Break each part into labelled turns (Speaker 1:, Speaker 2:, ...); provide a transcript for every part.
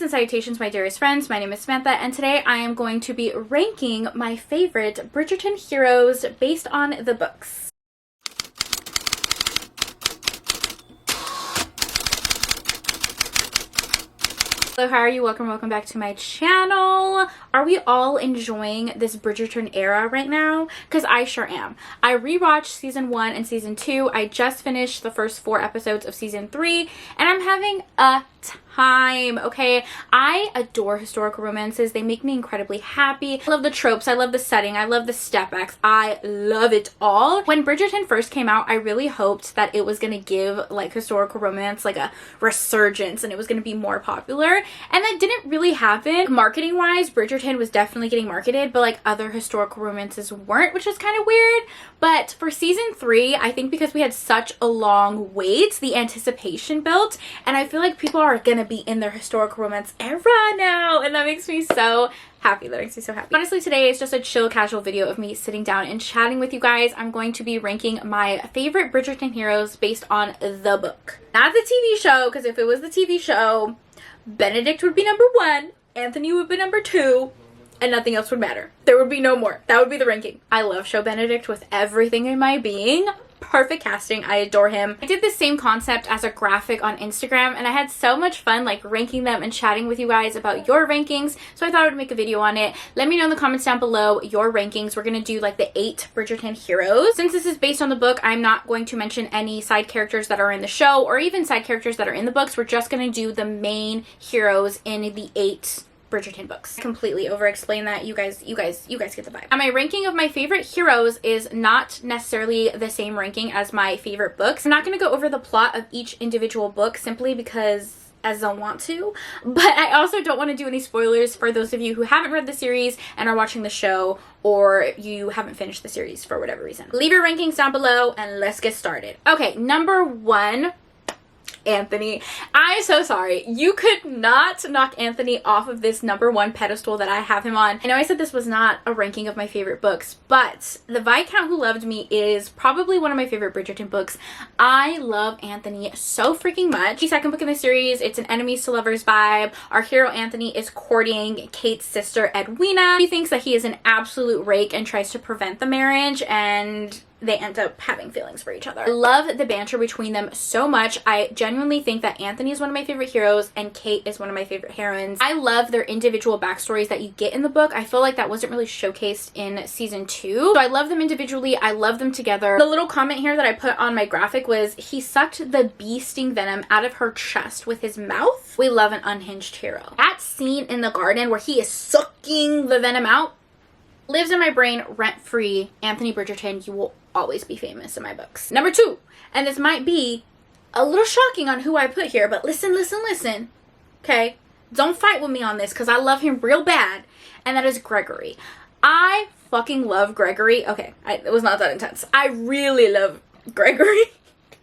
Speaker 1: and salutations, my dearest friends. My name is Samantha, and today I am going to be ranking my favorite Bridgerton heroes based on the books. Hello, how are you? Welcome back to my channel. Are we all enjoying this Bridgerton era right now? Because I sure am. I rewatched season 1 and season 2. I just finished the first 4 episodes of season 3, and I'm having a time. Okay, I adore historical romances. They make me incredibly happy. I love the tropes, I love the setting, I love the step backs, I love it all. When Bridgerton first came out, I really hoped that it was gonna give like historical romance like a resurgence and it was gonna be more popular, and that didn't really happen. Marketing wise, Bridgerton was definitely getting marketed, but like other historical romances weren't, which is kind of weird. But for season 3, I think because we had such a long wait, the anticipation built, and I feel like people are gonna be in their historical romance era now, and that makes me so happy. That makes me so happy. Honestly, today is just a chill, casual video of me sitting down and chatting with you guys. I'm going to be ranking my favorite Bridgerton heroes based on the book, not the TV show, because if it was the TV show, Benedict would be number 1, Anthony would be number 2, and nothing else would matter. There would be no more. That would be the ranking. I love show Benedict with everything in my being. Perfect casting. I adore him. I did the same concept as a graphic on Instagram, and I had so much fun like ranking them and chatting with you guys about your rankings, so I thought I would make a video on it. Let me know in the comments down below your rankings. We're gonna do like the 8 Bridgerton heroes. Since this is based on the book, I'm not going to mention any side characters that are in the show or even side characters that are in the books. We're just gonna do the main heroes in the 8 Bridgerton books. Completely over explain that. You guys get the vibe. And my ranking of my favorite heroes is not necessarily the same ranking as my favorite books. I'm not going to go over the plot of each individual book simply because I don't want to, but I also don't want to do any spoilers for those of you who haven't read the series and are watching the show, or you haven't finished the series for whatever reason. Leave your rankings down below and let's get started. Okay, number 1, Anthony. I'm so sorry. You could not knock Anthony off of this number 1 pedestal that I have him on. I know I said this was not a ranking of my favorite books, but The Viscount Who Loved Me is probably one of my favorite Bridgerton books. I love Anthony so freaking much. The second book in the series, it's an enemies to lovers vibe. Our hero Anthony is courting Kate's sister Edwina. He thinks that he is an absolute rake and tries to prevent the marriage, and they end up having feelings for each other. I love the banter between them so much. I genuinely think that Anthony is one of my favorite heroes and Kate is one of my favorite heroines. I love their individual backstories that you get in the book. I feel like that wasn't really showcased in season 2. So I love them individually. I love them together. The little comment here that I put on my graphic was, he sucked the bee sting venom out of her chest with his mouth. We love an unhinged hero. That scene in the garden where he is sucking the venom out lives in my brain rent-free. Anthony Bridgerton, you will always be famous in my books. Number 2, and this might be a little shocking on who I put here, but listen. Okay, don't fight with me on this because I love him real bad, and that is Gregory. I fucking love Gregory. Okay, it was not that intense. I really love Gregory.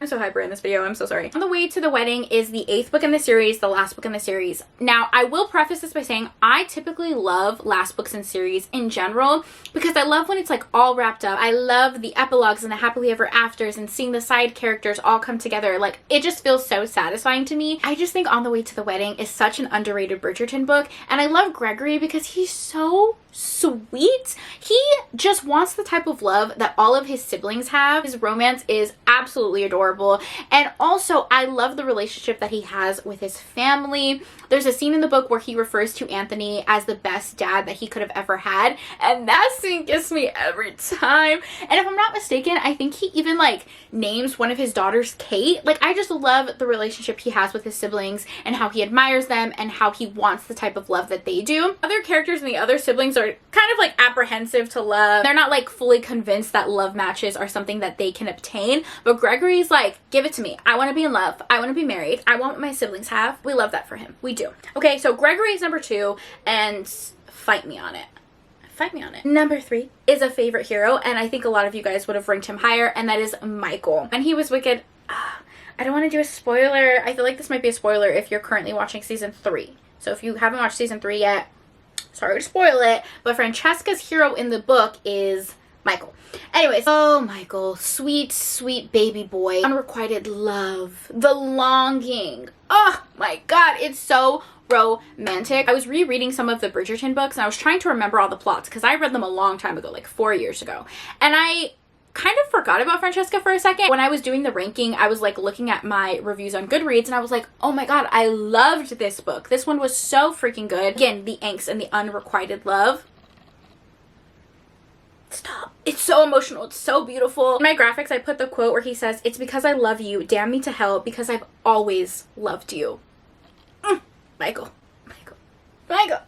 Speaker 1: I'm so hyper in this video, I'm so sorry. On the Way to the Wedding is the 8th book in the series, the last book in the series. Now, I will preface this by saying I typically love last books in series in general because I love when it's like all wrapped up. I love the epilogues and the happily ever afters and seeing the side characters all come together. Like, it just feels so satisfying to me. I just think On the Way to the Wedding is such an underrated Bridgerton book, and I love Gregory because he's so sweet. He just wants the type of love that all of his siblings have. His romance is absolutely adorable, and also I love the relationship that he has with his family. There's a scene in the book where he refers to Anthony as the best dad that he could have ever had, and that scene gets me every time. And if I'm not mistaken, I think he even like names one of his daughters Kate. Like, I just love the relationship he has with his siblings and how he admires them and how he wants the type of love that they do. Other characters and the other siblings are kind of like apprehensive to love. They're not like fully convinced that love matches are something that they can obtain, but Gregory's like, give it to me. I want to be in love. I want to be married. I want what my siblings have. We love that for him. We do. Okay, so Gregory is number 2, and fight me on it. Fight me on it. Number 3 is a favorite hero, and I think a lot of you guys would have ranked him higher, and that is Michael. And he was wicked. I don't want to do a spoiler. I feel like this might be a spoiler if you're currently watching season 3. So if you haven't watched season 3 yet, sorry to spoil it, but Francesca's hero in the book is Michael. Anyways, oh, Michael, sweet, sweet baby boy. Unrequited love, the longing. Oh my God, it's so romantic. I was rereading some of the Bridgerton books and I was trying to remember all the plots because I read them a long time ago, like 4 years ago. And I kind of forgot about Francesca for a second. When I was doing the ranking, I was like looking at my reviews on Goodreads and I was like, oh my god, I loved this book. This one was so freaking good. Again, the angst and the unrequited love. Stop. It's so emotional. It's so beautiful. In my graphics, I put the quote where he says, "It's because I love you. Damn me to hell because I've always loved you." Michael. Michael. Michael.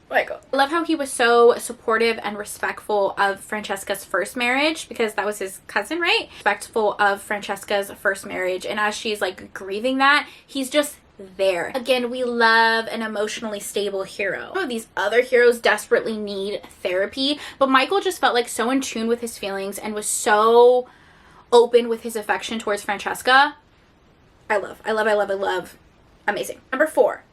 Speaker 1: Michael. I love how he was so supportive and respectful of Francesca's first marriage, because that was his cousin, right? Respectful of Francesca's first marriage. And as she's like grieving that, he's just there. Again, we love an emotionally stable hero. Some of these other heroes desperately need therapy, but Michael just felt like so in tune with his feelings and was so open with his affection towards Francesca. I love. Amazing. Number 4.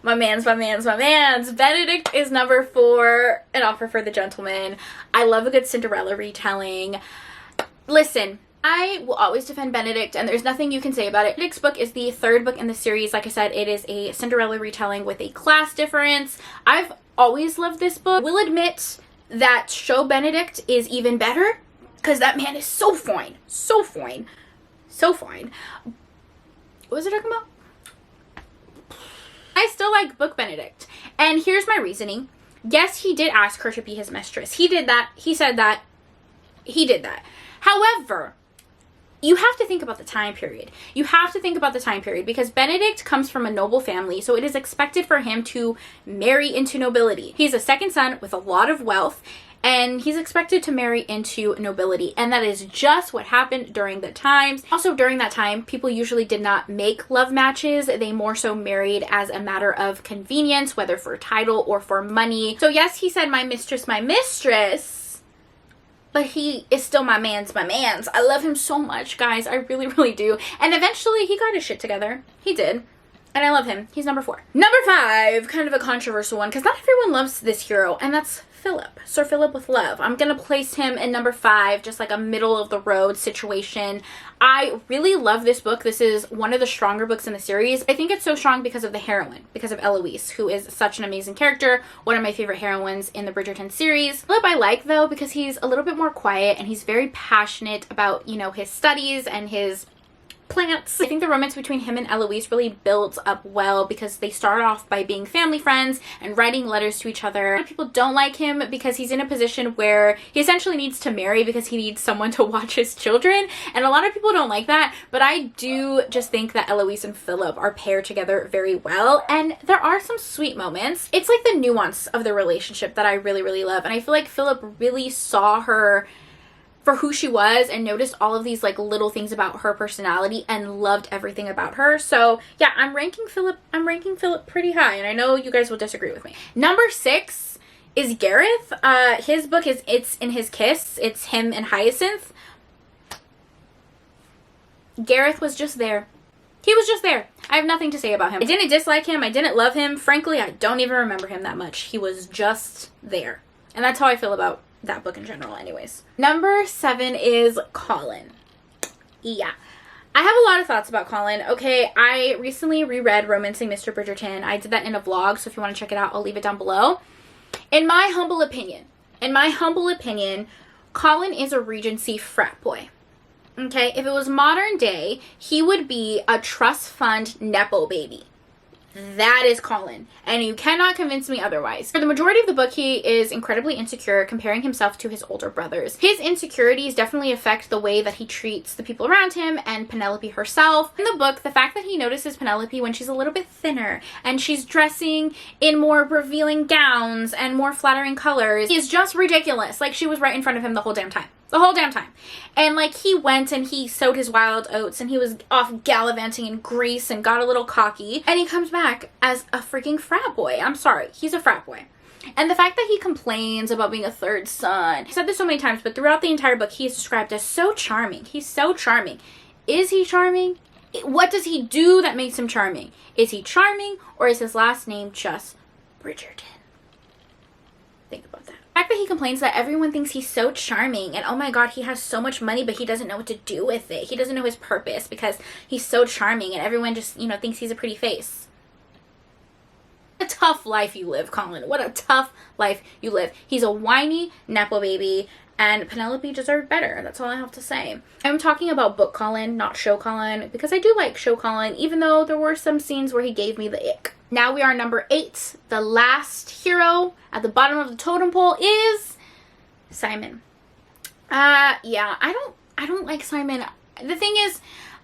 Speaker 1: My man's. Benedict is number 4. An Offer for the Gentleman. I love a good Cinderella retelling. Listen, I will always defend Benedict, and there's nothing you can say about it. Benedict's book is the 3rd book in the series. Like I said, it is a Cinderella retelling with a class difference. I've always loved this book. Will admit that Show Benedict is even better, because that man is so fine. So fine. So fine. What was I talking about? I still like Book Benedict. And here's my reasoning. Yes, he did ask her to be his mistress. He did that. He said that. He did that. However, you have to think about the time period. You have to think about the time period because Benedict comes from a noble family, so it is expected for him to marry into nobility. He's a second son with a lot of wealth, and he's expected to marry into nobility, and that is just what happened during the times. Also, during that time, people usually did not make love matches. They more so married as a matter of convenience, whether for title or for money. So yes, he said, my mistress, but he is still my man's. I love him so much, guys. I really do. And eventually, he got his shit together. He did. And I love him. He's number 4. Number 5, kind of a controversial one, because not everyone loves this hero, and that's Philip. Sir Philip with love. I'm gonna place him in number 5, just like a middle of the road situation. I really love this book. This is one of the stronger books in the series. I think it's so strong because of the heroine, because of Eloise, who is such an amazing character, one of my favorite heroines in the Bridgerton series. Philip I like, though, because he's a little bit more quiet and he's very passionate about, you know, his studies and his plants. I think the romance between him and Eloise really builds up well because they start off by being family friends and writing letters to each other. A lot of people don't like him because he's in a position where he essentially needs to marry because he needs someone to watch his children, and a lot of people don't like that, but I do just think that Eloise and Philip are paired together very well, and there are some sweet moments. It's like the nuance of the relationship that I really love, and I feel like Philip really saw her for who she was and noticed all of these like little things about her personality and loved everything about her. So yeah, I'm ranking Philip pretty high, and I know you guys will disagree with me. Number 6 is Gareth. His book is It's in His Kiss. It's him and Hyacinth. Gareth was just there. He was just there. I have nothing to say about him. I didn't dislike him. I didn't love him. Frankly, I don't even remember him that much. He was just there. And that's how I feel about that book in general anyways. Number 7 is Colin. Yeah. I have a lot of thoughts about Colin. Okay, I recently reread Romancing Mr. Bridgerton. I did that in a vlog, so if you want to check it out, I'll leave it down below. In my humble opinion, Colin is a Regency frat boy. Okay, if it was modern day, he would be a trust fund Nepo baby. That is Colin, and you cannot convince me otherwise. For the majority of the book, he is incredibly insecure, comparing himself to his older brothers. His insecurities definitely affect the way that he treats the people around him and Penelope herself. In the book, the fact that he notices Penelope when she's a little bit thinner and she's dressing in more revealing gowns and more flattering colors is just ridiculous. Like, she was right in front of him the whole damn time. And like, he went and he sowed his wild oats and he was off gallivanting in Greece and got a little cocky, and he comes back as a freaking frat boy. I'm sorry, he's a frat boy. And the fact that he complains about being a 3rd son, I've said this so many times, but throughout the entire book he is described as so charming. He's so charming. Is he charming? What does he do that makes him charming? Is he charming, or is his last name just Bridgerton? Think about that. The fact that he complains that everyone thinks he's so charming and oh my god, he has so much money but he doesn't know what to do with it. He doesn't know his purpose because he's so charming and everyone just, you know, thinks he's a pretty face. a tough life you live, Colin. What a tough life you live. He's a whiny Nepo baby, and Penelope deserved better. That's all I have to say. I'm talking about book Colin, not show Colin, because I do like show Colin, even though there were some scenes where he gave me the ick. Now we are number 8. The last hero at the bottom of the totem pole is Simon. Yeah, I don't like Simon. The thing is,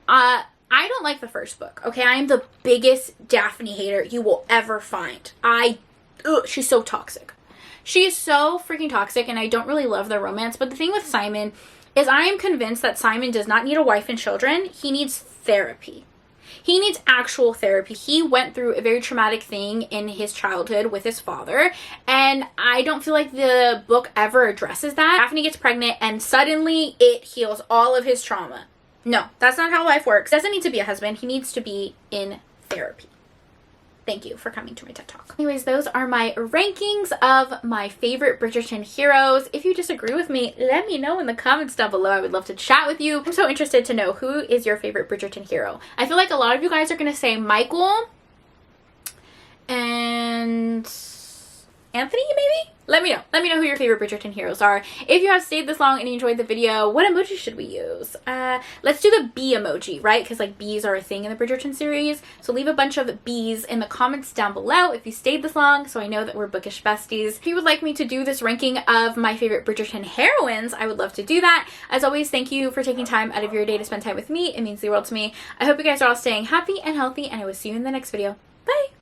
Speaker 1: I don't like the first book, okay? I am the biggest Daphne hater you will ever find. She's so toxic. She is so freaking toxic, and I don't really love their romance. But the thing with Simon is I am convinced that Simon does not need a wife and children. He needs therapy. He needs actual therapy. He went through a very traumatic thing in his childhood with his father, and I don't feel like the book ever addresses that. Daphne gets pregnant, and suddenly it heals all of his trauma. No, that's not how life works. He doesn't need to be a husband. He needs to be in therapy. Thank you for coming to my TED Talk. Anyways, those are my rankings of my favorite Bridgerton heroes. If you disagree with me, let me know in the comments down below. I would love to chat with you. I'm so interested to know, who is your favorite Bridgerton hero? I feel like a lot of you guys are going to say Michael and Anthony, maybe? Let me know. Let me know who your favorite Bridgerton heroes are. If you have stayed this long and you enjoyed the video, what emoji should we use? Let's do the bee emoji, right? Because like bees are a thing in the Bridgerton series. So leave a bunch of bees in the comments down below if you stayed this long, so I know that we're bookish besties. If you would like me to do this ranking of my favorite Bridgerton heroines, I would love to do that. As always, thank you for taking time out of your day to spend time with me. It means the world to me. I hope you guys are all staying happy and healthy, and I will see you in the next video. Bye!